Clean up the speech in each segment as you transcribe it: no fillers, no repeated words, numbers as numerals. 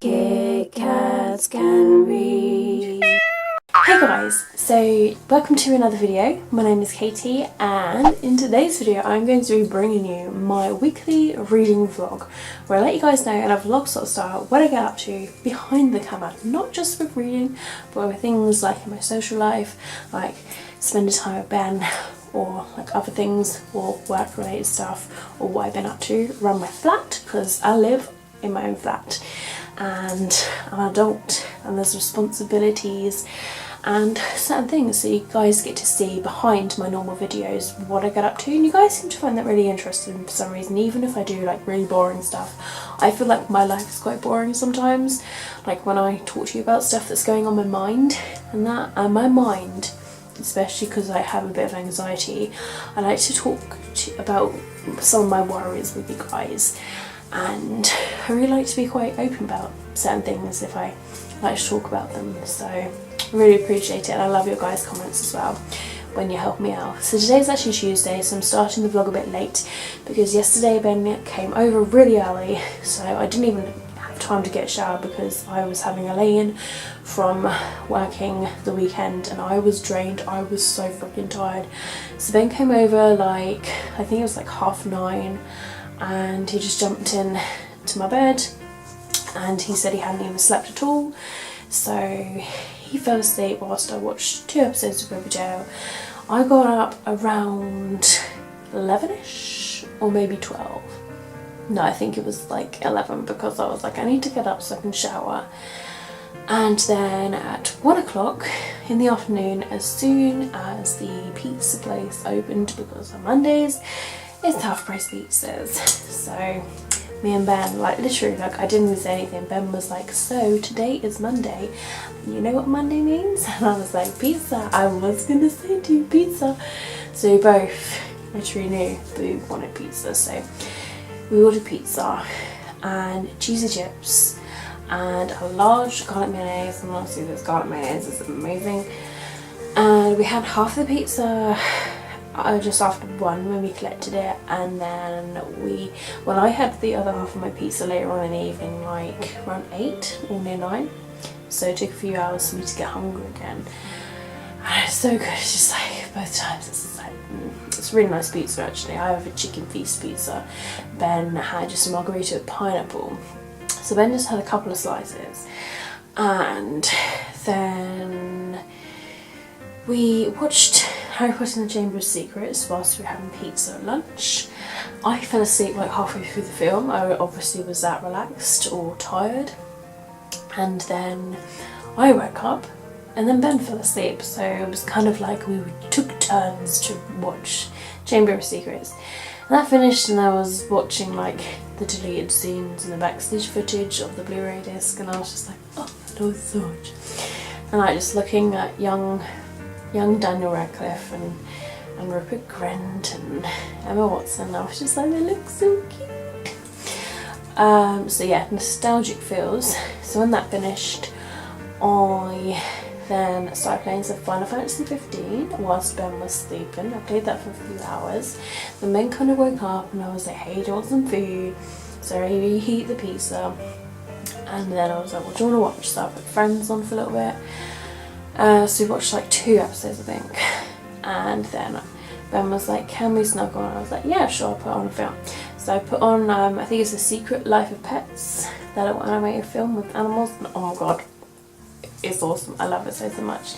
Kit Kats can read. Hey guys, so welcome to another video. My name is Katie and in today's video I'm going to be bringing you my weekly reading vlog where I let you guys know in a vlog sort of style what I get up to behind the camera, not just with reading but with things like in my social life, like spending time with Ben or like other things or work related stuff or what I've been up to around my flat because I live in my own flat and I'm an adult and there's responsibilities and certain things, so you guys get to see behind my normal videos what I get up to, and you guys seem to find that really interesting for some reason. Even if I do like really boring stuff, I feel like my life is quite boring sometimes, like when I talk to you about stuff that's going on in my mind and that, and my mind, especially because I have a bit of anxiety, I like to talk about some of my worries with you guys, and I really like to be quite open about certain things if I like to talk about them, so I really appreciate it, and I love your guys' comments as well when you help me out. So today's actually Tuesday, so I'm starting the vlog a bit late because yesterday Ben came over really early, so I didn't even have time to get a shower because I was having a lay-in from working the weekend and I was drained. I was so freaking tired. So Ben came over like, I think it was like 9:30, and he just jumped in to my bed and he said he hadn't even slept at all, so he fell asleep whilst I watched 2 episodes of Riverdale. I got up around 11ish or maybe 12. No, I think it was like 11 because I was like, I need to get up so I can shower. And then at 1 o'clock in the afternoon, as soon as the pizza place opened, because on Mondays it's half price pizzas, so me and Ben, like literally, like I didn't even say anything. Ben was like, so today is Monday, and you know what Monday means? And I was like, pizza. I was gonna say to you, pizza. So we both literally knew that we wanted pizza, so we ordered pizza and cheesy chips and a large garlic mayonnaise, and honestly this garlic mayonnaise is amazing. And we had half the pizza just after 1 when we collected it, and then I had the other half of my pizza later on in the evening, like around 8 or near 9, so it took a few hours for me to get hungry again. And it's so good, it's just like both times it's like it's really nice pizza actually. I have a chicken feast pizza. Ben had just a margarita with pineapple, so Ben just had a couple of slices, and then we watched Harry Potter and the Chamber of Secrets whilst we were having pizza at lunch. I fell asleep like halfway through the film. I obviously was that relaxed or tired, and then I woke up and then Ben fell asleep, so it was kind of like we took turns to watch Chamber of Secrets. And that finished and I was watching like the deleted scenes and the backstage footage of the Blu-ray disc, and I was just like, oh, I love so much. And like just looking at young Daniel Radcliffe and Rupert Grint and Emma Watson, I was just like, they look so cute. So yeah, nostalgic feels. So when that finished, I then started playing some Final Fantasy 15 whilst Ben was sleeping. I played that for a few hours. Then Ben kind of woke up and I was like, hey, do you want some food? So I reheat the pizza, and then I was like, what do you want to watch? So I put Friends on for a little bit. So we watched like 2 episodes I think, and then Ben was like, can we snuggle? And I was like, yeah sure, I'll put on a film. So I put on, I think it's The Secret Life of Pets, that little animated film with animals, and oh my god, it's awesome. I love it so much.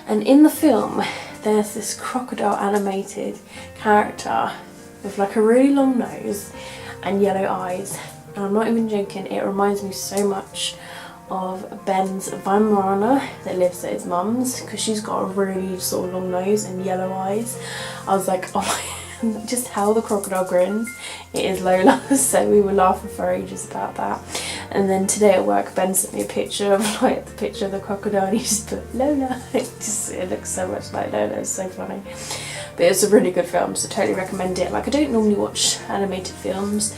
And in the film there's this crocodile animated character with like a really long nose and yellow eyes, and I'm not even joking, it reminds me so much of Ben's Weimaraner that lives at his mum's, because she's got a really sort of long nose and yellow eyes. I was like, oh my, just how the crocodile grins, it is Lola. So we were laughing for ages about that. And then today at work Ben sent me a picture of like the picture of the crocodile and he just put Lola. It looks so much like Lola, it's so funny. But it's a really good film, so totally recommend it. Like I don't normally watch animated films,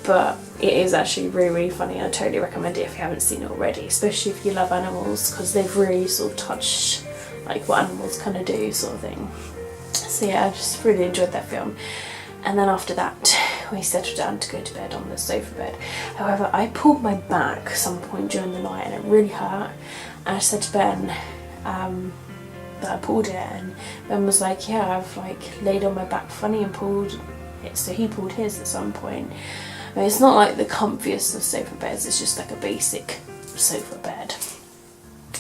but it is actually really funny, and I totally recommend it if you haven't seen it already, especially if you love animals, because they've really sort of touched like what animals kind of do sort of thing. So yeah, I just really enjoyed that film. And then after that we settled down to go to bed on the sofa bed. However, I pulled my back some point during the night and it really hurt. And I said to Ben that I pulled it, and Ben was like, yeah, I've like laid on my back funny and pulled it. So he pulled his at some point. I mean, it's not like the comfiest of sofa beds, it's just like a basic sofa bed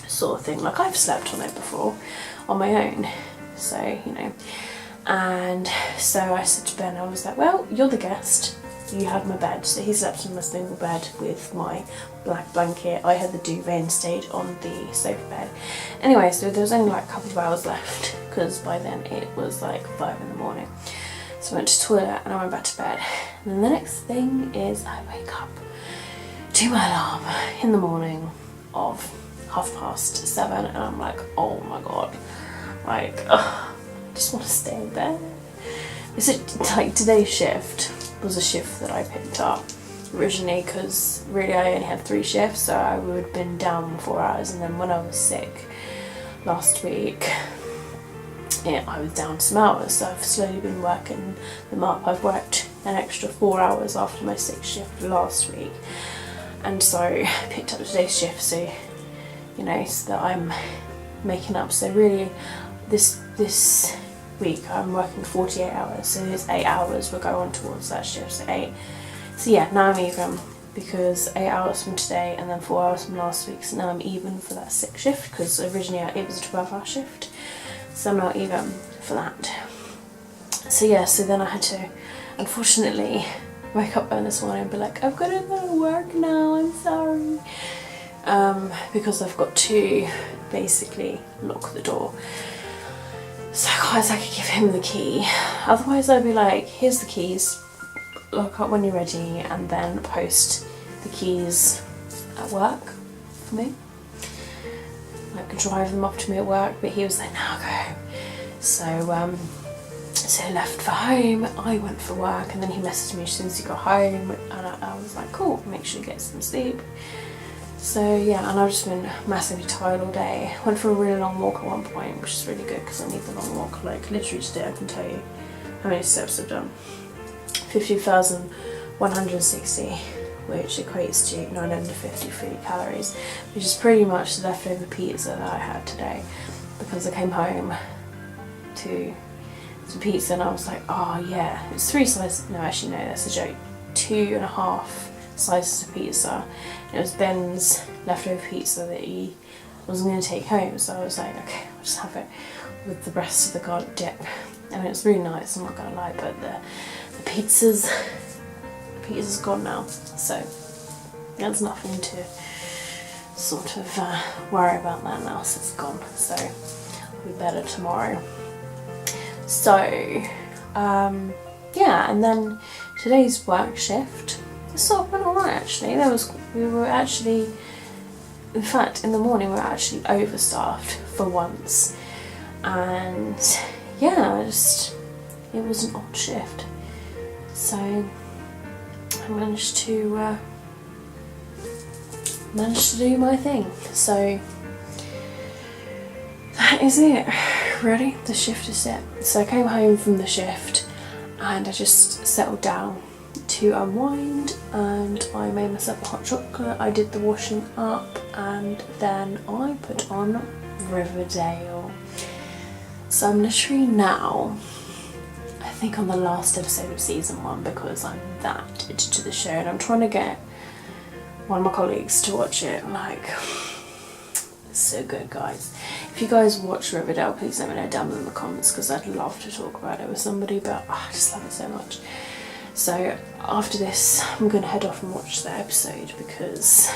sort of thing. Like, I've slept on it before on my own, so you know. And so I said to Ben, I was like, well, you're the guest, you had my bed. So he slept in my single bed with my black blanket. I had the duvet and stayed on the sofa bed. Anyway, so there was only like a couple of hours left because by then it was like 5 in the morning. So I went to the toilet and I went back to bed. And then the next thing is I wake up to my alarm in the morning of 7:30, and I'm like, oh my god, like, ugh, I just want to stay in bed. Is it like today's shift was a shift that I picked up originally because really I only had 3 shifts, so I would have been down 4 hours, and then when I was sick last week, yeah, I was down some hours, so I've slowly been working them up. I've worked an extra 4 hours after my 6th shift last week, and so I picked up today's shift, so you know, so that I'm making up. So really this week I'm working 48 hours, so there's 8 hours will go on towards that shift, so 8. So yeah, now I'm even, because 8 hours from today and then 4 hours from last week, so now I'm even for that 6th shift, because originally it was a 12-hour shift, so I'm not even for that. So yeah, so then I had to unfortunately wake up early this morning and be like, I've got to go to work now, I'm sorry, because I've got to basically lock the door. So otherwise I could give him the key, otherwise I'd be like, here's the keys, lock up when you're ready, and then post the keys at work for me. I could drive them up to me at work, but he was like, no, go. So so he left for home, I went for work, and then he messaged me as soon as he got home, and I was like, cool, make sure you get some sleep. So yeah, and I've just been massively tired all day. Went for a really long walk at one point, which is really good because I need the long walk. Like literally today I can tell you how many steps I've done. 50,160, which equates to 953 calories, which is pretty much the leftover pizza that I had today, because I came home to some pizza and I was like, oh yeah, it's 3 slices, no actually no, that's a joke, 2.5 slices of pizza. It was Ben's leftover pizza that he wasn't going to take home, so I was like, okay, I'll just have it with the rest of the garlic dip. I mean, it's really nice, I'm not going to lie, but the pizza's gone now, so there's nothing to sort of worry about that now, so it's gone, so it'll be better tomorrow. So yeah, and then today's work shift, it sort of went alright actually. We were actually, in fact in the morning we were actually overstaffed for once, and yeah, it was an odd shift, so I managed to do my thing. So that is it, really. The shift is set. So I came home from the shift and I just settled down to unwind, and I made myself a hot chocolate, I did the washing up, and then I put on Riverdale. So I'm literally now, I think on the last episode of season 1, because I'm that addicted to the show, and I'm trying to get one of my colleagues to watch it. Like, it's so good, guys. If you guys watch Riverdale, please let me know down in the comments, because I'd love to talk about it with somebody, but I just love it so much. So after this I'm going to head off and watch the episode because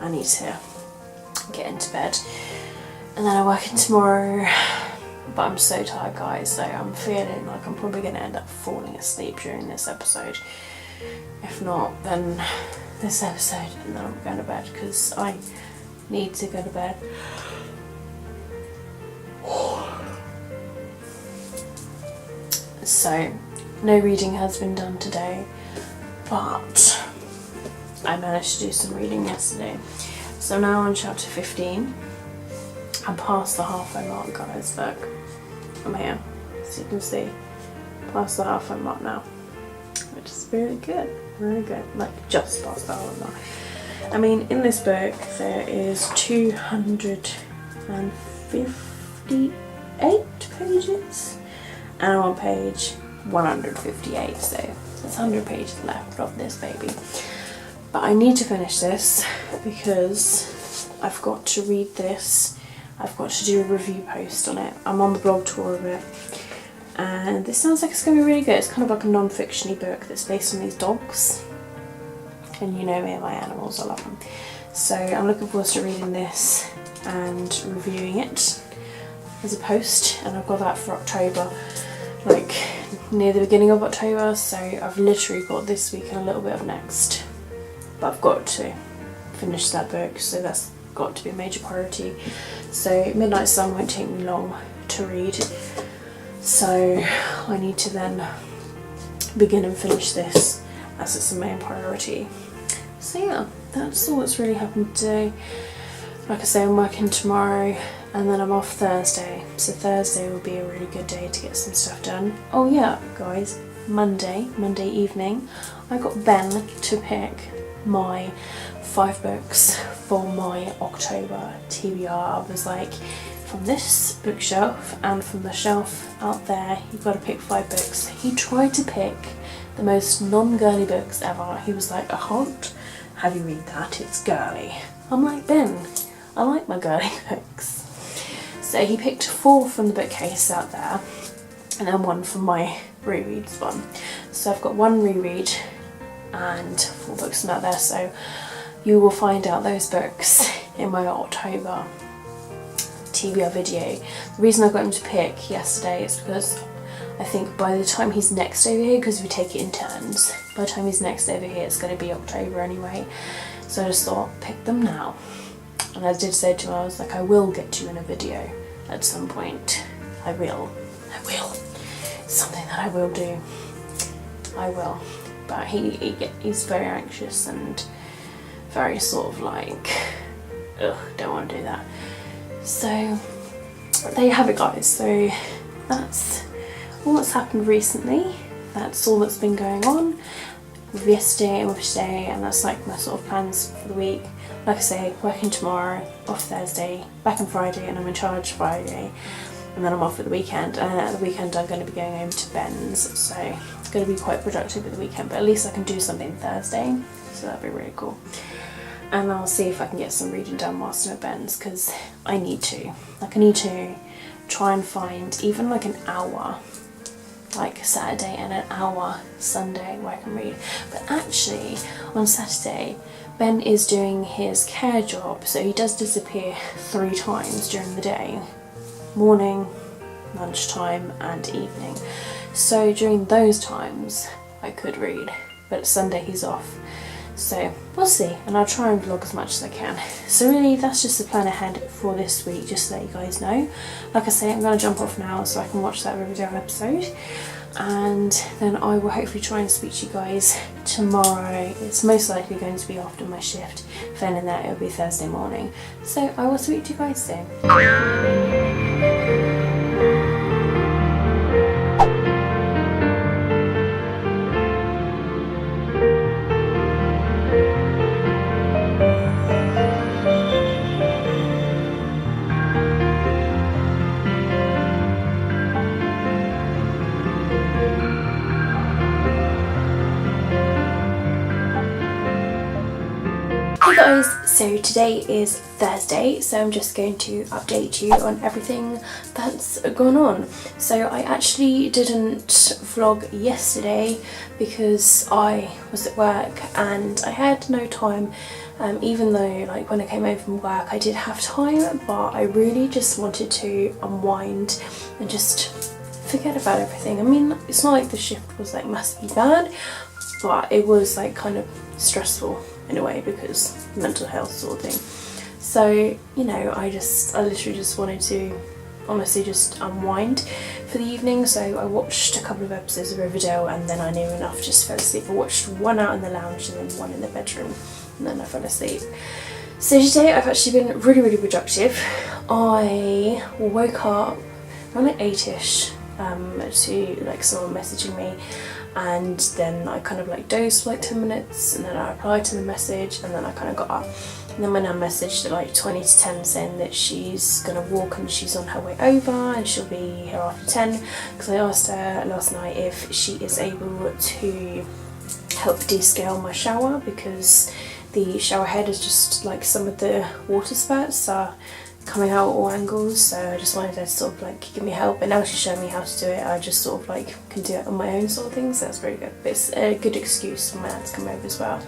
I need to get into bed, and then I'm working tomorrow. But I'm so tired, guys, so I'm feeling like I'm probably going to end up falling asleep during this episode. If not, then this episode, and then I'm going to bed because I need to go to bed. So, no reading has been done today, but I managed to do some reading yesterday. So now on chapter 15. I'm past the halfway mark, guys. Look, I'm here, so you can see, past the halfway mark now, which is really good, really good. Like just past that one. I mean, in this book there is 258 pages, and I'm on page 158, so there's 100 pages left of this baby. But I need to finish this because I've got to read this. I've got to do a review post on it. I'm on the blog tour of it, and this sounds like it's going to be really good. It's kind of like a non-fiction-y book that's based on these dogs, and you know me and my animals, I love them. So I'm looking forward to reading this and reviewing it as a post, and I've got that for October, like near the beginning of October, so I've literally got this week and a little bit of next, but I've got to finish that book, so that's got to be a major priority. So Midnight Sun won't take me long to read, so I need to then begin and finish this as it's the main priority. So yeah, that's all that's really happened today. Like I say, I'm working tomorrow and then I'm off Thursday, so Thursday will be a really good day to get some stuff done. Oh yeah guys, Monday evening I got Ben to pick my 5 books for my October TBR. I was like, from this bookshelf and from the shelf out there, you've got to pick 5 books. He tried to pick the most non-girly books ever. He was like, I can't have you read that, it's girly. I'm like, Ben, I like my girly books. So he picked 4 from the bookcase out there and then 1 from my rereads one. So I've got 1 reread and 4 books from out there, so you will find out those books in my October TBR video. The reason I got him to pick yesterday is because I think by the time he's next over here, because we take it in turns, by the time he's next over here it's going to be October anyway, so I just thought, pick them now. And I did say to him, I was like, I will get you in a video at some point. I will. It's something that I will do. I will. But he's very anxious and very sort of like, ugh, don't want to do that. So there you have it guys. So that's all that's happened recently. That's all that's been going on with yesterday and with today, and that's like my sort of plans for the week. Like I say, working tomorrow, off Thursday, back on Friday, and I'm in charge Friday, and then I'm off at the weekend. And at the weekend I'm going to be going over to Ben's, so it's going to be quite productive at the weekend, but at least I can do something Thursday, so that'd be really cool. And I'll see if I can get some reading done whilst I'm at Ben's, because I need to. Like, I need to try and find even like an hour, like Saturday, and an hour Sunday where I can read. But actually on Saturday Ben is doing his care job, so he does disappear 3 times during the day: morning, lunchtime and evening. So during those times I could read, but Sunday he's off, so we'll see, and I'll try and vlog as much as I can. So really that's just the plan ahead for this week, just to let you guys know. Like I say, I'm going to jump off now so I can watch that Riverdale episode, and then I will hopefully try and speak to you guys tomorrow. It's most likely going to be after my shift, failing that it'll be Thursday morning. So I will speak to you guys soon. Hey guys, so today is Thursday, so I'm just going to update you on everything that's gone on. So I actually didn't vlog yesterday because I was at work and I had no time, even though like when I came home from work I did have time, but I really just wanted to unwind and just forget about everything. I mean, it's not like the shift was like massively bad, but it was like kind of stressful in a way because mental health sort of thing. So, you know, I literally just wanted to honestly just unwind for the evening. So I watched a couple of episodes of Riverdale and then I knew enough, just fell asleep. I watched 1 out in the lounge and then 1 in the bedroom and then I fell asleep. So today I've actually been really productive. I woke up around like 8ish to like someone messaging me and then I kind of like dozed for like 10 minutes, and then I replied to the message, and then I kind of got up. And then my nan messaged at like 20 to 10 saying that she's gonna walk and she's on her way over and she'll be here after 10, because I asked her last night if she is able to help descale my shower, because the shower head is just like some of the water spurts are coming out at all angles, so I just wanted her to sort of like give me help, and now she's showing me how to do it. I just sort of like can do it on my own sort of thing, so that's very good. But it's a good excuse for my nan to come over as well.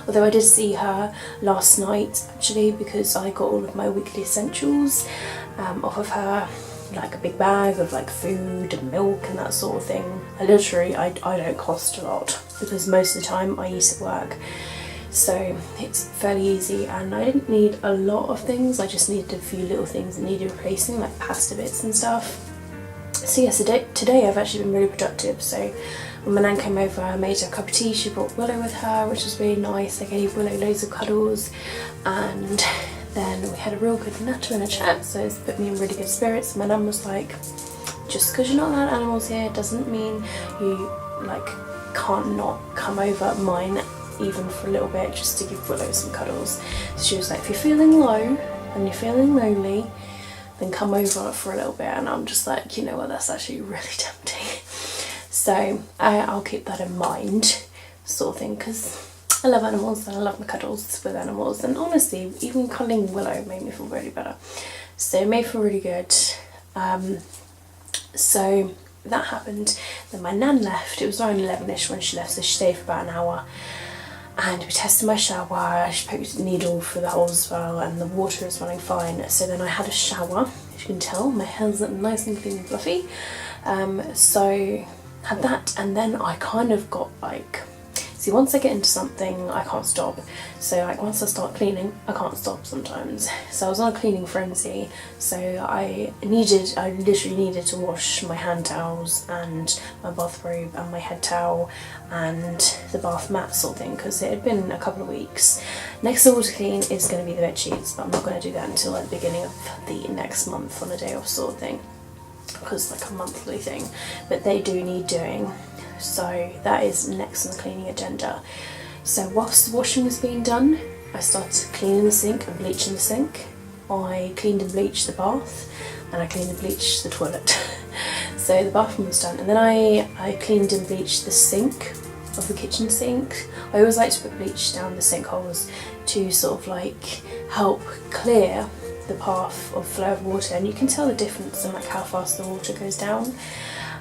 Although I did see her last night actually, because I got all of my weekly essentials off of her, like a big bag of like food and milk and that sort of thing. I don't cost a lot, because most of the time I eat at work, so it's fairly easy, and I didn't need a lot of things. I just needed a few little things that needed replacing, like pasta bits and stuff. So yes, today I've actually been really productive. So when my nan came over, I made her a cup of tea. She brought Willow with her, which was really nice. I gave Willow loads of cuddles, and then we had a real good natter and a chat, so it's put me in really good spirits. My nan was like, just because you're not allowed animals here doesn't mean you like can't not come over mine even for a little bit, just to give Willow some cuddles. So she was like, if you're feeling low and you're feeling lonely, then come over for a little bit. And I'm just like, you know what, that's actually really tempting. So I'll keep that in mind, sort of thing, because I love animals and I love my cuddles with animals, and honestly even cuddling Willow made me feel really better, so it made me feel really good. So that happened. Then my nan left. It was around 11ish when she left, so she stayed for about an hour, and we tested my shower. She poked a needle through the holes as well, and the water is running fine. So then I had a shower. As you can tell, my hair's nice and clean and fluffy. So had that, and then I kind of got like, see, once I get into something I can't stop. So like once I start cleaning I can't stop sometimes. So I was on a cleaning frenzy, so I literally needed to wash my hand towels and my bathrobe and my head towel and the bath mat sort of thing, because it had been a couple of weeks. Next of all to clean is going to be the bed sheets, but I'm not going to do that until at the beginning of the next month on a day off sort of thing, because it's like a monthly thing, but they do need doing. So that is next on the cleaning agenda. So whilst the washing was being done, I started cleaning the sink and bleaching the sink. I cleaned and bleached the bath, and I cleaned and bleached the toilet. So the bathroom was done, and then I cleaned and bleached the sink of the kitchen sink. I always like to put bleach down the sinkholes to sort of like help clear the path of flow of water, and you can tell the difference in like how fast the water goes down,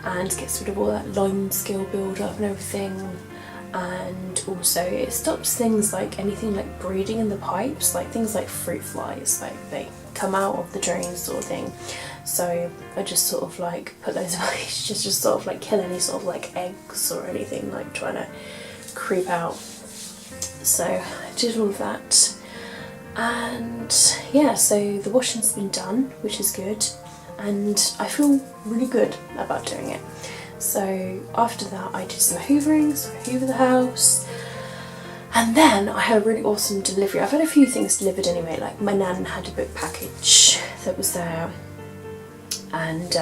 and gets rid of all that lime scale build up and everything. And also it stops things like anything like breeding in the pipes, like things like fruit flies, like they come out of the drain sort of thing. So I just sort of like put those away just sort of like kill any sort of like eggs or anything like trying to creep out. So I did all of that, and yeah, so the washing's been done, which is good, and I feel really good about doing it. So after that I did some hoovering, so I hoovered the house, and then I had a really awesome delivery. I've had a few things delivered anyway, like my nan had a book package that was there, and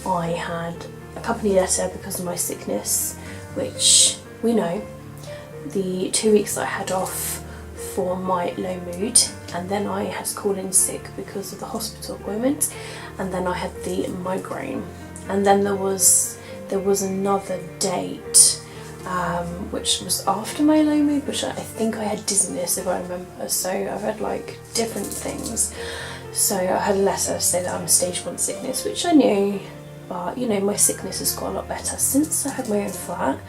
I had a company letter because of my sickness, which we know, the 2 weeks that I had off for my low mood, and then I had to call in sick because of the hospital appointment, and then I had the migraine, and then there was another date which was after my low mood, which I think I had dizziness if I remember. So I've had like different things. So I had a letter to say that I'm stage 1 sickness, which I knew, but you know, my sickness has got a lot better since I had my own flat.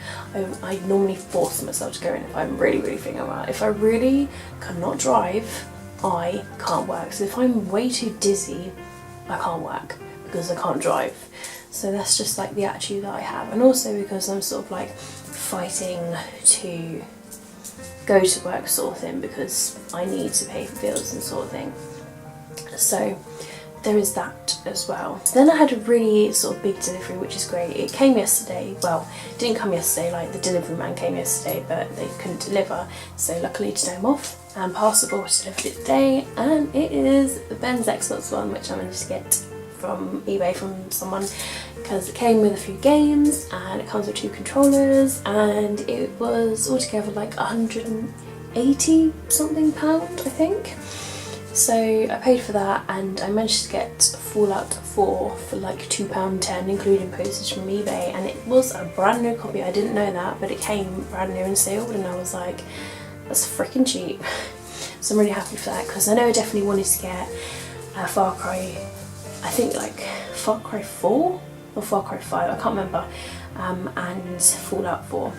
I normally force myself to go in if I'm really feeling alright. If I really cannot drive, I can't work. So if I'm way too dizzy, I can't work because I can't drive. So that's just like the attitude that I have, and also because I'm sort of like fighting to go to work sort of thing, because I need to pay for bills and sort of thing. So there is that as well. Then I had a really sort of big delivery, which is great. It came yesterday. Well, it didn't come yesterday, like the delivery man came yesterday, but they couldn't deliver. So luckily today I'm off, and Parcelboard delivered it today, and it is the Ben's Xbox One, which I managed to get from eBay from someone. because it came with a few games and it comes with 2 controllers, and it was altogether like 180 something pound, I think. So I paid for that, and I managed to get Fallout 4 for like £2.10 including postage from eBay, and it was a brand new copy. I didn't know that, but it came brand new and sealed, and I was like, that's freaking cheap. So I'm really happy for that, because I know I definitely wanted to get Far Cry, I think like Far Cry 4 or Far Cry 5, I can't remember, and Fallout 4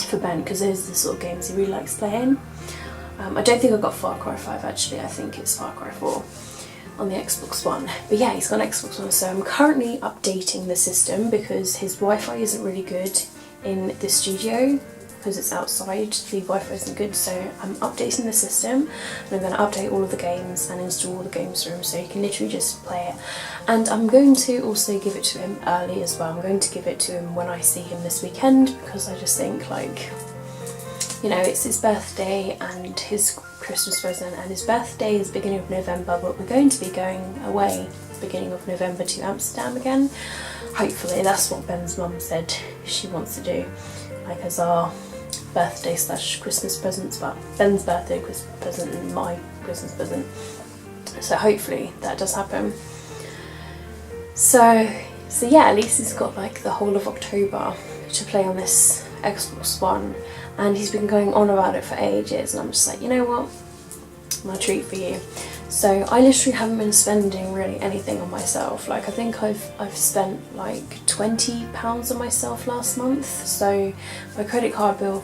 for Ben, because those are the sort of games he really likes playing. I don't think I got Far Cry 5 actually, I think it's Far Cry 4 on the Xbox One. But yeah, he's got an Xbox One, so I'm currently updating the system because his Wi-Fi isn't really good in the studio, because it's outside, the Wi-Fi isn't good, so I'm updating the system, and I'm going to update all of the games and install all the games for him so he can literally just play it. And I'm going to also give it to him early as well. I'm going to give it to him when I see him this weekend, because I just think, like, you know, it's his birthday and his Christmas present, and his birthday is beginning of November, but we're going to be going away beginning of November to Amsterdam again. Hopefully, that's what Ben's mum said she wants to do, like as our birthday / Christmas presents, but Ben's birthday Christmas present and my Christmas present. So hopefully that does happen. So yeah, at least he's got like the whole of October to play on this Xbox One, and he's been going on about it for ages, and I'm just like, you know what, my treat for you. So I literally haven't been spending really anything on myself. Like I think I've spent like £20 on myself last month. So my credit card bill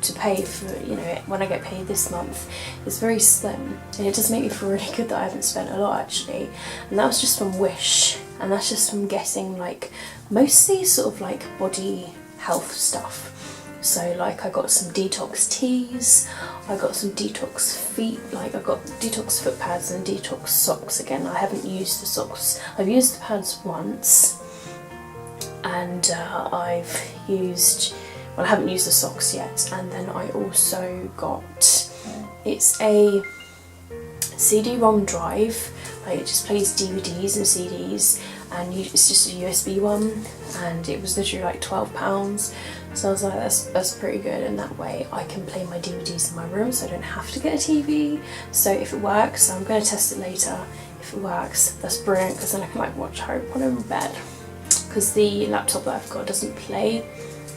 to pay for, you know, when I get paid this month is very slim, and it does make me feel really good that I haven't spent a lot actually. And that was just from Wish, and that's just from getting like mostly sort of like body health stuff. So like I got some detox teas, I got some detox feet, like I got detox foot pads and detox socks. Again, I haven't used the socks. I've used the pads once, and I haven't used the socks yet. And then I also got, it's a CD-ROM drive, like it just plays DVDs and CDs, and it's just a USB one, and it was literally like £12. So I was like, that's pretty good, and that way I can play my DVDs in my room, so I don't have to get a TV. So if it works, I'm going to test it later. If it works, that's brilliant, because then I can like watch Harry Potter in bed. Because the laptop that I've got doesn't play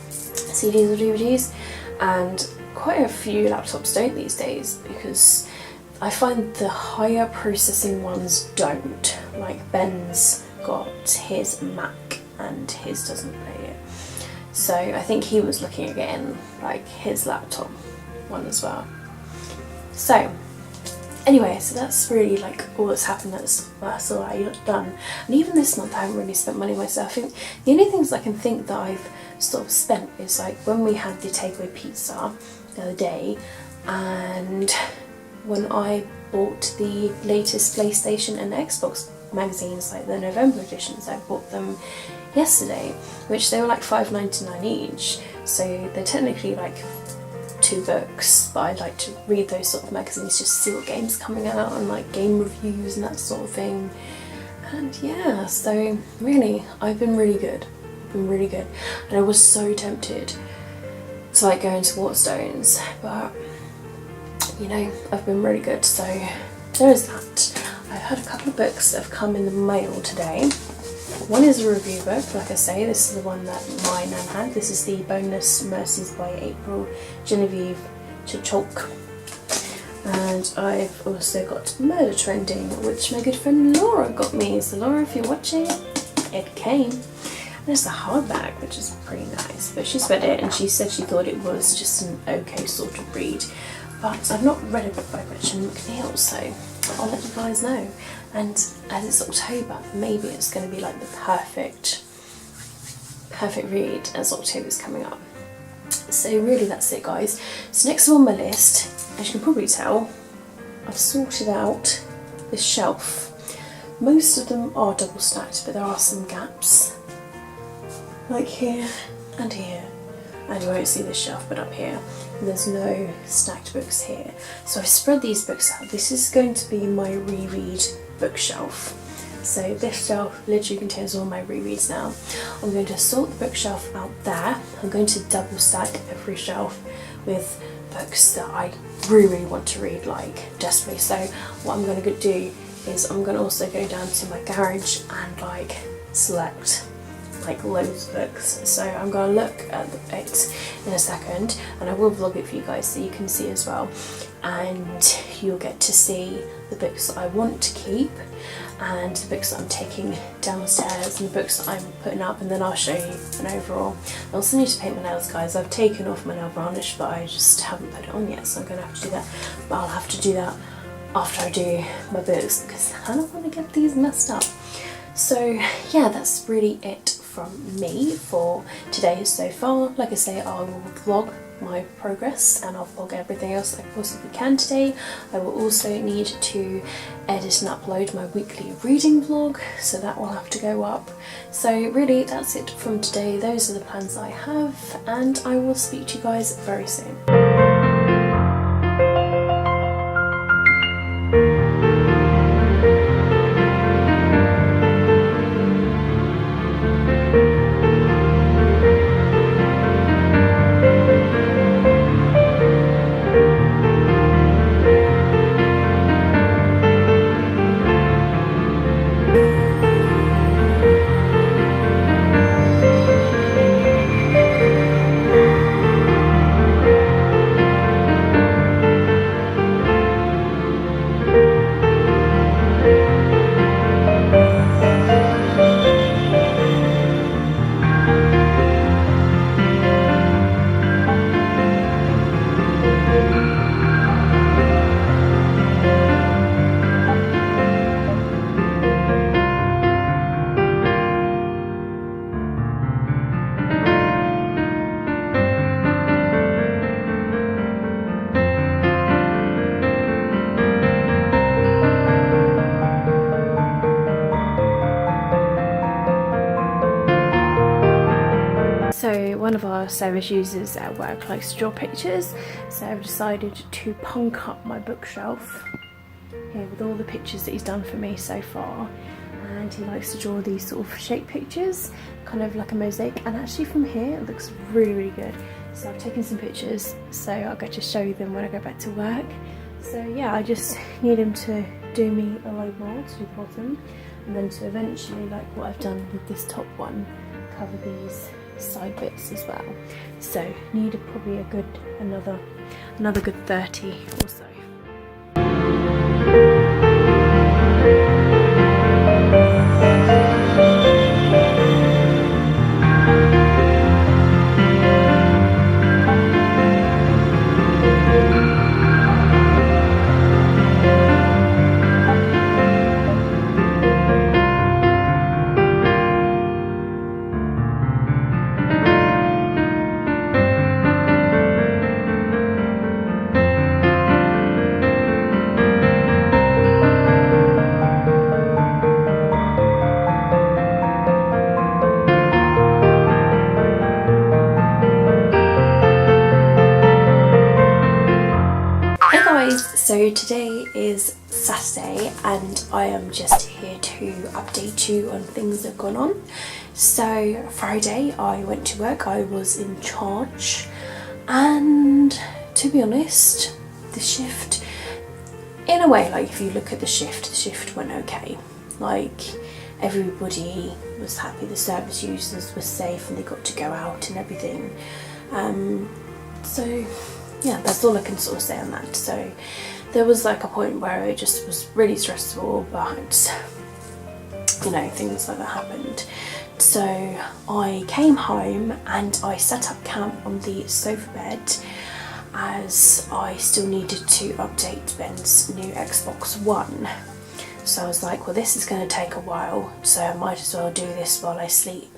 CDs or DVDs, and quite a few laptops don't these days, because I find the higher processing ones don't. Like Ben's got his Mac and his doesn't play it. So I think he was looking at getting like his laptop one as well. So anyway, so that's really like all that's happened. That's all I've done. And even this month I haven't really spent money myself. I think the only things I can think that I've sort of spent is like when we had the takeaway pizza the other day, and when I bought the latest PlayStation and Xbox magazines, like the November editions. I bought them yesterday, which they were like £5.99 each, so they're technically like 2 books, but I like to read those sort of magazines just to see what games are coming out and like game reviews and that sort of thing. And yeah, so really I've been really good, and I was so tempted to like go into Waterstones, but you know, I've been really good, so there is that. I've had a couple of books that have come in the mail today. One is a review book, like I say, this is the one that my nan had. This is the Boneless Mercies by April Genevieve Chicholk. And I've also got Murder Trending, which my good friend Laura got me. So Laura, if you're watching, it came. And it's a hardback, which is pretty nice. But she's read it and she said she thought it was just an okay sort of read. But I've not read a book by Gretchen McNeil, so I'll let you guys know. And as it's October, maybe it's going to be like the perfect read as October's coming up. So really that's it, guys. So next on my list, as you can probably tell, I've sorted out this shelf. Most of them are double stacked, but there are some gaps, like here and here. And you won't see this shelf, but up here there's no stacked books here. So I've spread these books out. This is going to be my reread bookshelf. So this shelf literally contains all my rereads now. I'm going to sort the bookshelf out there. I'm going to double stack every shelf with books that I really want to read, like desperately. So what I'm going to do is I'm going to also go down to my garage and like select like loads of books. So I'm going to look at it in a second, and I will vlog it for you guys so you can see as well, and you'll get to see the books that I want to keep and the books that I'm taking downstairs and the books that I'm putting up, and then I'll show you an overall. I also need to paint my nails, guys. I've taken off my nail varnish but I just haven't put it on yet, so I'm going to have to do that, but I'll have to do that after I do my books because I don't want to get these messed up. So yeah, that's really it from me for today so far. Like I say, I will vlog my progress and I'll vlog everything else I possibly can today. I will also need to edit and upload my weekly reading vlog, so that will have to go up. So really that's it from today. Those are the plans I have, and I will speak to you guys very soon. So one of our service users at work likes to draw pictures, so I've decided to punk up my bookshelf here with all the pictures that he's done for me so far. And he likes to draw these sort of shape pictures, kind of like a mosaic, and actually from here it looks really, really good. So I've taken some pictures, so I'll get to show you them when I go back to work. So yeah, I just need him to do me a load more to the bottom, and then to eventually, like what I've done with this top one, cover these side bits as well. So needed probably a good another good 30 or so. So today is Saturday and I am just here to update you on things that have gone on. So Friday I went to work, I was in charge, and to be honest, the shift, in a way, like if you look at the shift went okay. Like everybody was happy, the service users were safe and they got to go out and everything. So yeah, that's all I can sort of say on that. So there was like a point where it just was really stressful, but you know, things like that happened. So I came home and I set up camp on the sofa bed, as I still needed to update Ben's new Xbox One. So I was like, well, this is going to take a while, so I might as well do this while I sleep.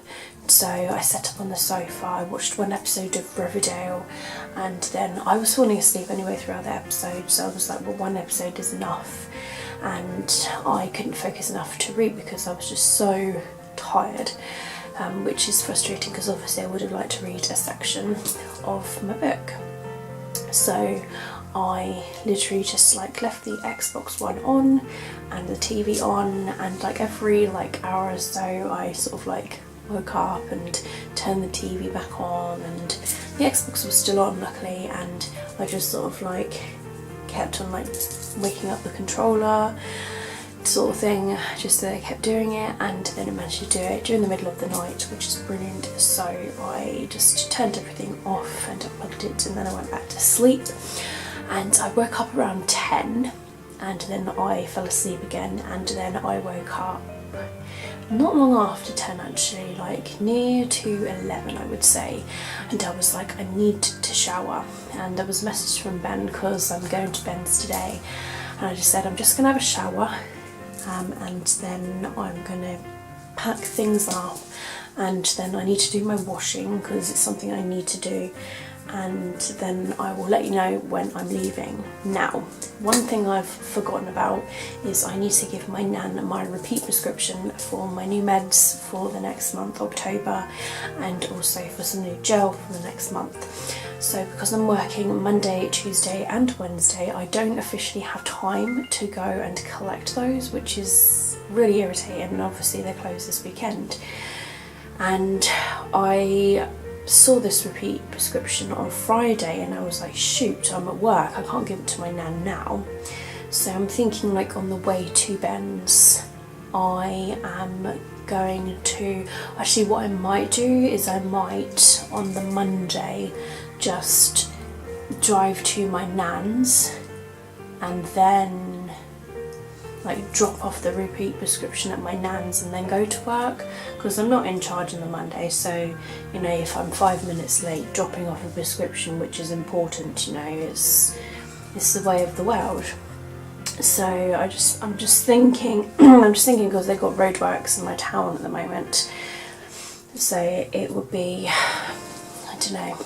So I sat up on the sofa, I watched one episode of Riverdale, and then I was falling asleep anyway throughout the episode, so I was like, well, one episode is enough, and I couldn't focus enough to read because I was just so tired, which is frustrating because obviously I would have liked to read a section of my book. So I literally just like left the Xbox One on and the TV on, and like every like hour or so I sort of like woke up and turned the TV back on, and the Xbox was still on luckily, and I just sort of like kept on like waking up the controller sort of thing, just so I kept doing it, and then I managed to do it during the middle of the night, which is brilliant. So I just turned everything off and unplugged it, and then I went back to sleep, and I woke up around 10, and then I fell asleep again, and then I woke up not long after 10 actually, like near to 11 I would say, and I was like, I need to shower, and there was a message from Ben because I'm going to Ben's today, and I just said I'm just gonna have a shower, and then I'm gonna pack things up, and then I need to do my washing because it's something I need to do, and then I will let you know when I'm leaving. Now, one thing I've forgotten about is I need to give my nan my repeat prescription for my new meds for the next month, October, and also for some new gel for the next month. So because I'm working Monday, Tuesday and Wednesday, I don't officially have time to go and collect those, which is really irritating, and obviously they're closed this weekend. And I saw this repeat prescription on Friday and I was like, shoot, I'm at work, I can't give it to my nan now. So I'm thinking like on the way to Ben's, I am going to, actually what I might do is I might on the Monday just drive to my nan's and then like drop off the repeat prescription at my nan's and then go to work, because I'm not in charge on the Monday. So you know, if I'm 5 minutes late dropping off a prescription which is important, you know, it's the way of the world. So I'm just thinking because they've got roadworks in my town at the moment, so it would be, I don't know,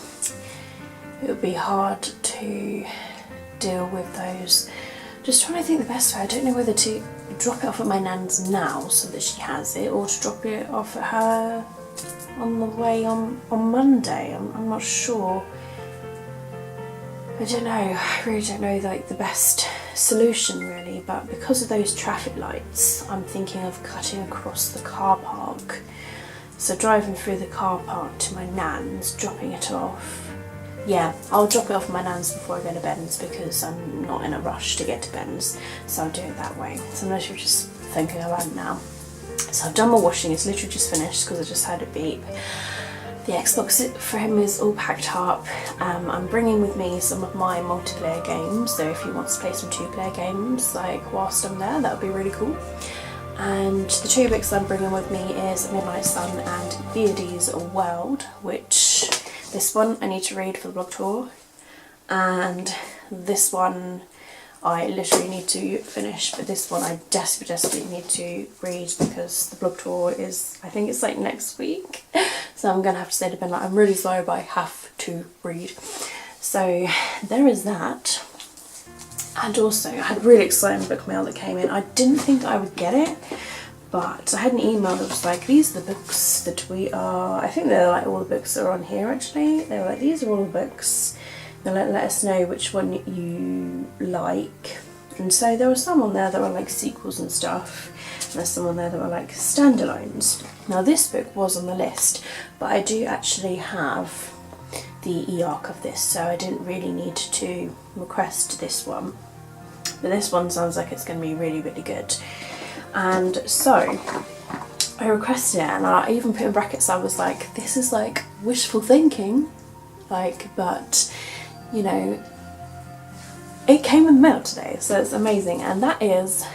it would be hard to deal with those. Just trying to think the best way. I don't know whether to drop it off at my nan's now so that she has it, or to drop it off at her on the way on Monday. I'm not sure. I don't know. I really don't know like the best solution really, but because of those traffic lights, I'm thinking of cutting across the car park. So driving through the car park to my nan's, dropping it off. Yeah, I'll drop it off at my nan's before I go to Ben's because I'm not in a rush to get to Ben's, so I'll do it that way. So I'm literally just thinking about it now. So I've done my washing, it's literally just finished because I just had it beep. The Xbox for him is all packed up. I'm bringing with me some of my multiplayer games, so if he wants to play some 2-player games like whilst I'm there, that would be really cool. And the 2 books I'm bringing with me is Midnight Sun and Theody's World, which this one I need to read for the blog tour, and this one I literally need to finish, but this one I desperately need to read because the blog tour is, I think it's like next week, so I'm going to have to say to Ben, like, I'm really sorry but I have to read. So there is that. And also I had a really exciting book mail that came in. I didn't think I would get it, but I had an email that was like, these are the books that we are, I think they're like all the books that are on here actually. They were like, these are all the books. They'll let us know which one you like. And so there were some on there that were like sequels and stuff. And there's some on there that were like standalones. Now this book was on the list, but I do actually have the e-arc of this, so I didn't really need to request this one. But this one sounds like it's going to be really, really good. And so I requested it, and I even put in brackets, I was like, this is like wishful thinking, like, but you know, it came in the mail today, so it's amazing. And that is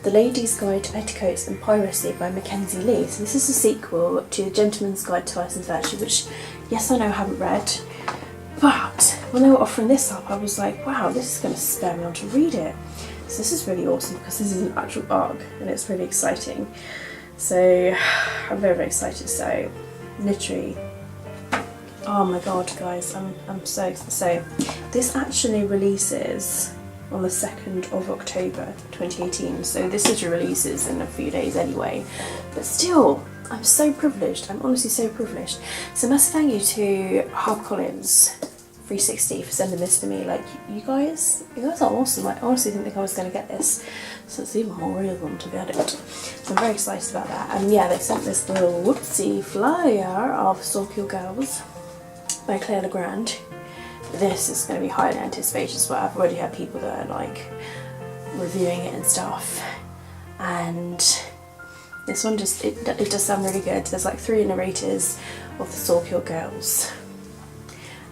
The Lady's Guide to Petticoats and Piracy by Mackenzie Lee. So this is a sequel to The Gentleman's Guide to Vice and Virtue, which, yes, I know I haven't read, but when they were offering this up, I was like, wow, this is going to spur me on to read it. So this is really awesome because this is an actual arc and it's really exciting. So I'm very, very excited. So literally, oh my god, guys, I'm so excited. So this actually releases on the 2nd of October 2018. So this is releases in a few days anyway, but still, I'm so privileged. I'm honestly so privileged. So massive thank you to HarperCollins 360 for sending this to me. Like, you guys are awesome. I honestly didn't think I was going to get this, so it's even more reason to get it. So I'm very excited about that. And yeah, they sent this little whoopsie flyer of Soul Kill Girls by Claire Legrand. This is going to be highly anticipated as well. I've already had people that are like reviewing it and stuff, and this one just it does sound really good. There's like 3 narrators of the Soul Kill Girls,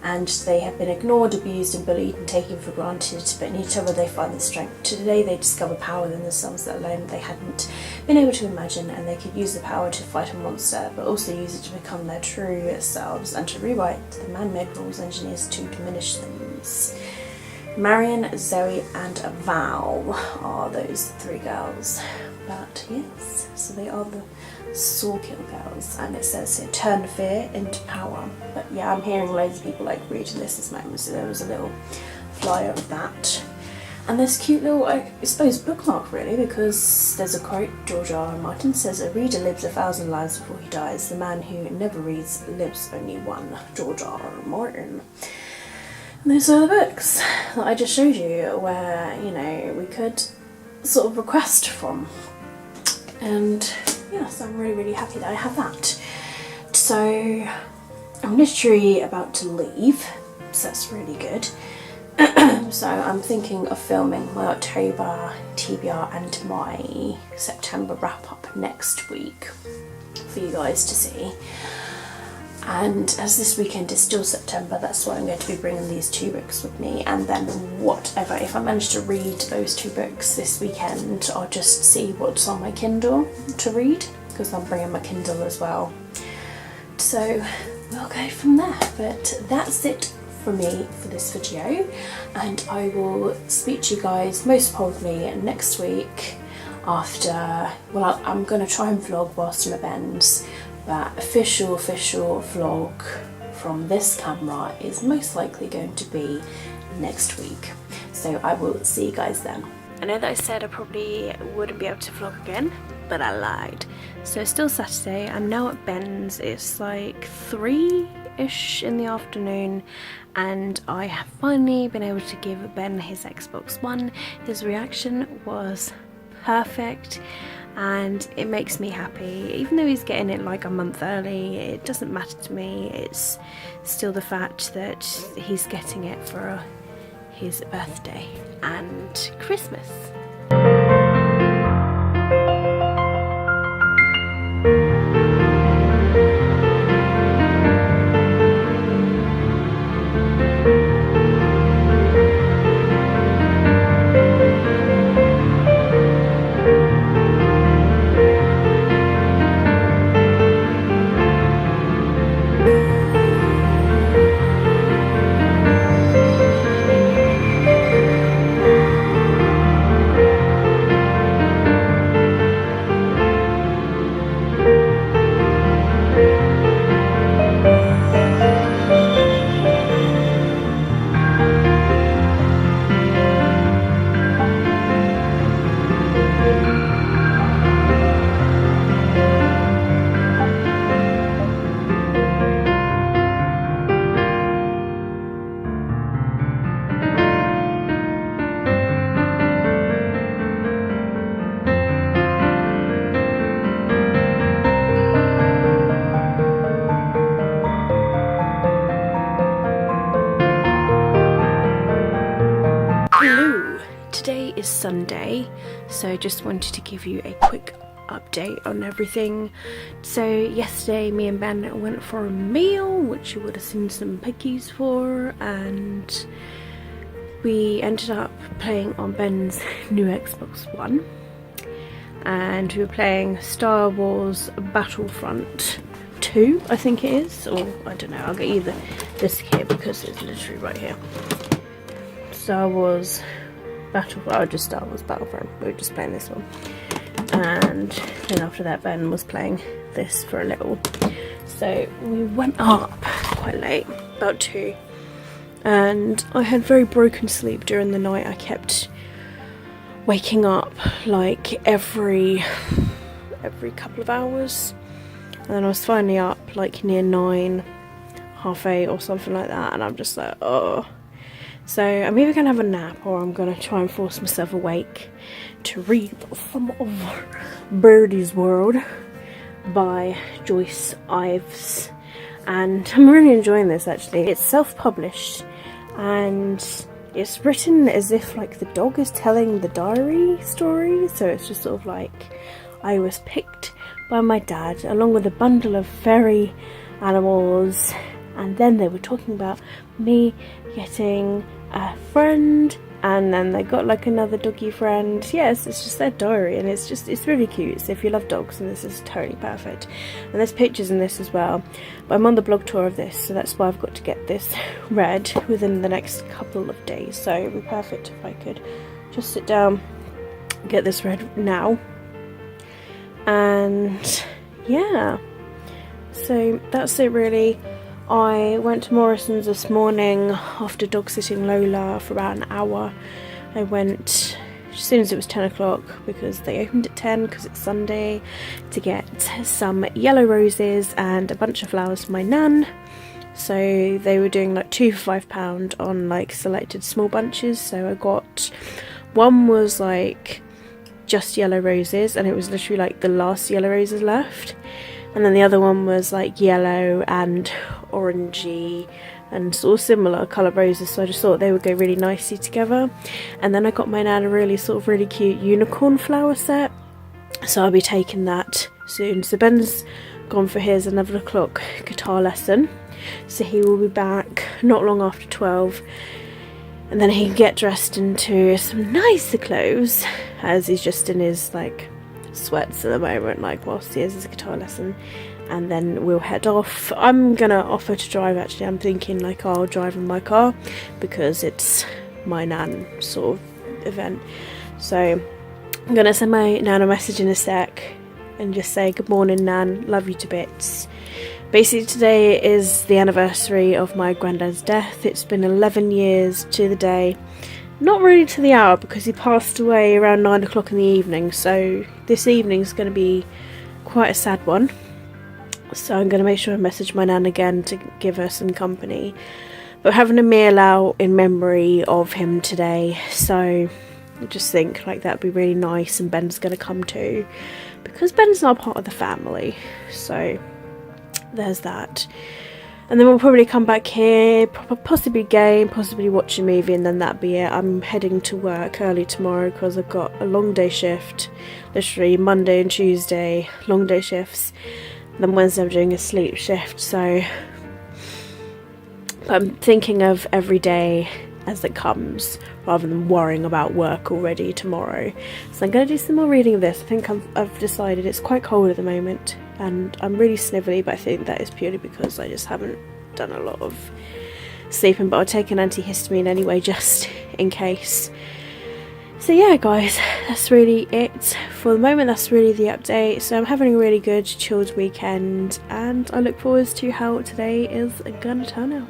and they have been ignored, abused and bullied and taken for granted, but in each other they find the strength. Today they discover power within themselves that alone they hadn't been able to imagine, and they could use the power to fight a monster, but also use it to become their true selves and to rewrite the man-made rules engineers to diminish them. Marion, Zoe and Val are those 3 girls. But yes, so they are the Soul Kill Girls, and it says here, turn fear into power. But yeah, I'm hearing loads of people like reading this moment, so there was a little flyer of that. And this cute little, I suppose, bookmark really, because there's a quote. George R. R. Martin says, "A reader lives 1,000 lives before he dies. The man who never reads lives only one." George R. R. Martin. And those are the books that I just showed you, where, you know, we could sort of request from. And yeah, so I'm really happy that I have that. So I'm literally about to leave, so that's really good. So I'm thinking of filming my October TBR and my September wrap up next week for you guys to see. And as this weekend is still September, that's why I'm going to be bringing these 2 books with me, and then whatever, if I manage to read those 2 books this weekend, I'll just see what's on my Kindle to read, because I'm bringing my Kindle as well. So we'll go from there, but that's it for me for this video, and I will speak to you guys most probably next week after, well, I'm going to try and vlog whilst I'm at Ben's. But official vlog from this camera is most likely going to be next week. So I will see you guys then. I know that I said I probably wouldn't be able to vlog again, but I lied. So it's still Saturday, I'm now at Ben's. It's like 3-ish in the afternoon, and I have finally been able to give Ben his Xbox One. His reaction was perfect, and it makes me happy. Even though he's getting it like a month early, it doesn't matter to me. It's still the fact that he's getting it for his birthday and Christmas. Sunday, so just wanted to give you a quick update on everything. So yesterday me and Ben went for a meal, which you would have seen some piggies for, and we ended up playing on Ben's new Xbox One, and we were playing Star Wars Battlefront 2, I think it is, or I don't know, I'll get you this here because it's literally right here. Star Wars Battlefront. We were just playing this one, and then after that Ben was playing this for a little. So we went up quite late, about 2, and I had very broken sleep during the night. I kept waking up like every couple of hours, and then I was finally up like near 9, 8:30 or something like that, and I'm just like, oh. So I'm either going to have a nap or I'm going to try and force myself awake to read some of Birdie's World by Joyce Ives. And I'm really enjoying this actually. It's self-published and it's written as if like the dog is telling the diary story. So it's just sort of like, I was picked by my dad along with a bundle of fairy animals, and then they were talking about me getting a friend, and then they got like another doggy friend. Yes, it's just their diary, and it's really cute. So if you love dogs, then this is totally perfect. And there's pictures in this as well, but I'm on the blog tour of this, so that's why I've got to get this read within the next couple of days. So it would be perfect if I could just sit down, get this read now. And yeah, so that's it really. I went to Morrison's this morning after dog sitting Lola for about an hour. I went as soon as it was 10 o'clock because they opened at 10 because it's Sunday, to get some yellow roses and a bunch of flowers for my nan. So they were doing like 2 for £5 on like selected small bunches. So I got, one was like just yellow roses and it was literally like the last yellow roses left, and then the other one was like yellow and orangey and sort of similar colour roses, so I just thought they would go really nicely together. And then I got my nan a really cute unicorn flower set, so I'll be taking that soon. So Ben's gone for his 11 o'clock guitar lesson, so he will be back not long after 12, and then he can get dressed into some nicer clothes as he's just in his like sweats at the moment, like whilst he has his guitar lesson, and then we'll head off. I'm gonna offer to drive actually. I'm thinking like I'll drive in my car because it's my nan sort of event. So I'm gonna send my nan a message in a sec and just say good morning nan, love you to bits. Basically today is the anniversary of my granddad's death. It's been 11 years to the day. Not really to the hour because he passed away around 9 o'clock in the evening, so this evening's going to be quite a sad one. So I'm going to make sure I message my nan again to give her some company. But having a meal out in memory of him today, so I just think like that'd be really nice, and Ben's going to come too because Ben's not part of the family. So there's that. And then we'll probably come back here, possibly game, possibly watch a movie, and then that'll be it. I'm heading to work early tomorrow because I've got a long day shift, literally Monday and Tuesday, long day shifts. And then Wednesday I'm doing a sleep shift, so I'm thinking of every day as it comes rather than worrying about work already tomorrow. So I'm going to do some more reading of this. I think I've decided it's quite cold at the moment and I'm really snivelly, but I think that is purely because I just haven't done a lot of sleeping, but I'll take an antihistamine anyway just in case. So yeah guys, that's really it for the moment. That's really the update. So I'm having a really good chilled weekend and I look forward to how today is gonna turn out.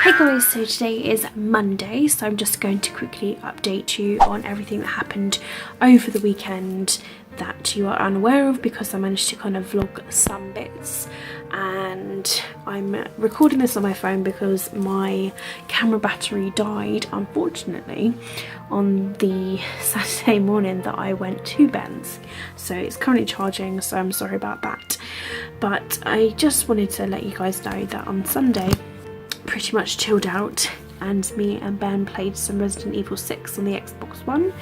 Hey guys, so today is Monday, so I'm just going to quickly update you on everything that happened over the weekend that you are unaware of, because I managed to kind of vlog some bits. And I'm recording this on my phone because my camera battery died, unfortunately, on the Saturday morning that I went to Ben's. So it's currently charging, so I'm sorry about that. But I just wanted to let you guys know that on Sunday, pretty much chilled out, and me and Ben played some Resident Evil 6 on the Xbox One,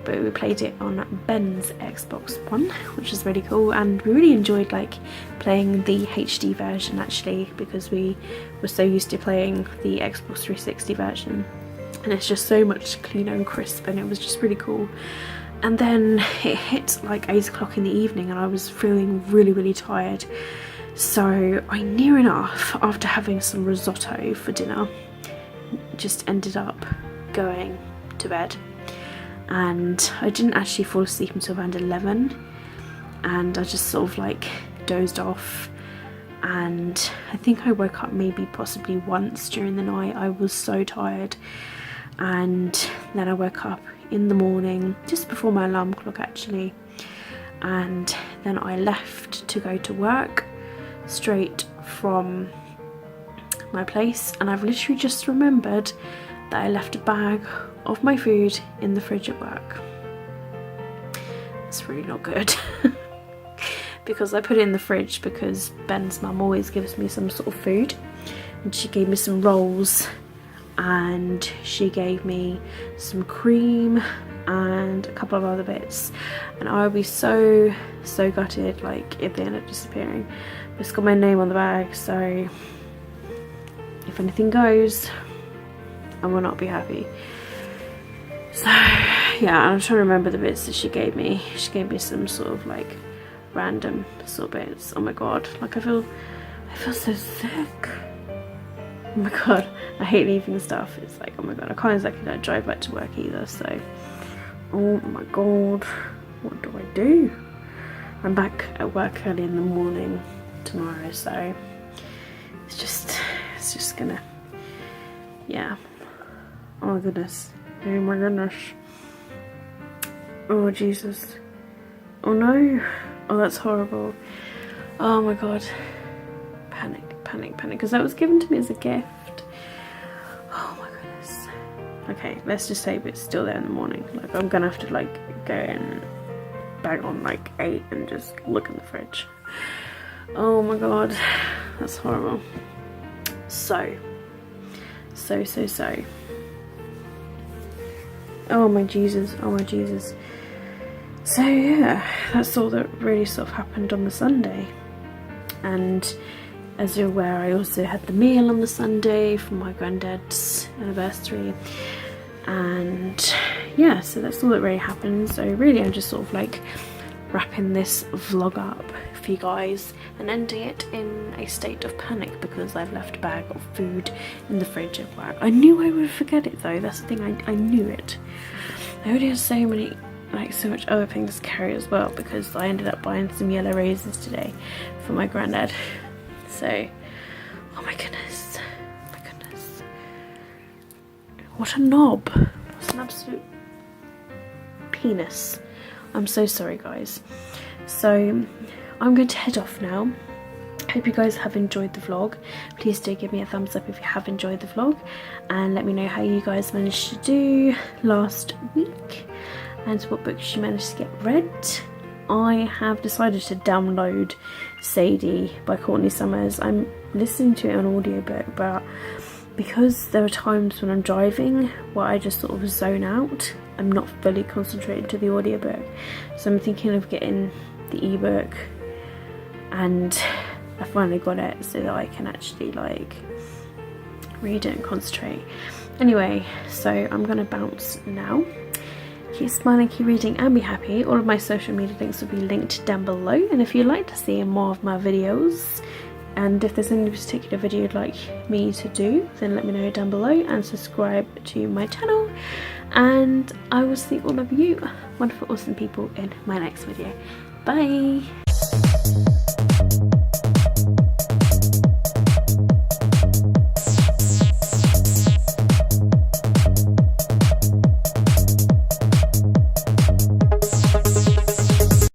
but we played it on Ben's Xbox One, which is really cool, and we really enjoyed like playing the HD version actually, because we were so used to playing the Xbox 360 version, and it's just so much cleaner and crisp, and it was just really cool. And then it hit like 8 o'clock in the evening and I was feeling really tired. So I near enough, after having some risotto for dinner, just ended up going to bed. And I didn't actually fall asleep until around 11. And I just sort of like dozed off. and I think I woke up maybe possibly once during the night. I was so tired, and then I woke up in the morning just before my alarm clock actually, and then I left to go to work straight from my place, and I've literally just remembered that I left a bag of my food in the fridge at work. It's really not good. Because I put it in the fridge because Ben's mum always gives me some sort of food, and she gave me some rolls, and she gave me some cream and a couple of other bits, and I would be so gutted like if they end up disappearing. But it's got my name on the bag, so if anything goes, I will not be happy. So yeah, I'm trying to remember the bits that she gave me. She gave me some sort of like random sort of bits. Oh my god, like I feel so sick. Oh my god, I hate leaving stuff. It's like, oh my god, I can't exactly like drive back to work either, so oh my god, what do I do? I'm back at work early in the morning tomorrow, so it's just gonna, yeah. Oh my goodness, oh my goodness, oh Jesus, oh no, oh that's horrible, oh my god, panic, because that was given to me as a gift. Oh my goodness. Okay, let's just say it's still there in the morning. Like I'm gonna have to like go in bang on like 8 and just look in the fridge. Oh my god, that's horrible. So oh my Jesus, oh my Jesus. So yeah, that's all that really sort of happened on the Sunday. And as you're aware, I also had the meal on the Sunday for my granddad's anniversary, and yeah, so that's all that really happened. So really I'm just sort of like wrapping this vlog up for you guys and ending it in a state of panic because I've left a bag of food in the fridge at work. I knew I would forget it though, that's the thing, I knew it. I already had so much other things to carry as well, because I ended up buying some yellow roses today for my granddad. So, oh my goodness, what a knob, what's an absolute penis. I'm so sorry guys. So I'm going to head off now. Hope you guys have enjoyed the vlog. Please do give me a thumbs up if you have enjoyed the vlog, and let me know how you guys managed to do last week and what books you managed to get read. I have decided to download Sadie by Courtney Summers. I'm listening to it on audiobook, but because there are times when I'm driving where I just sort of zone out, I'm not fully concentrated to the audiobook, so I'm thinking of getting the ebook, and I finally got it so that I can actually like read it and concentrate. Anyway, so I'm gonna bounce now. Keep smiling, keep reading, and be happy. All of my social media links will be linked down below, and if you'd like to see more of my videos, and if there's any particular video you'd like me to do, then let me know down below, and subscribe to my channel, and I will see all of you wonderful awesome people in my next video. Bye.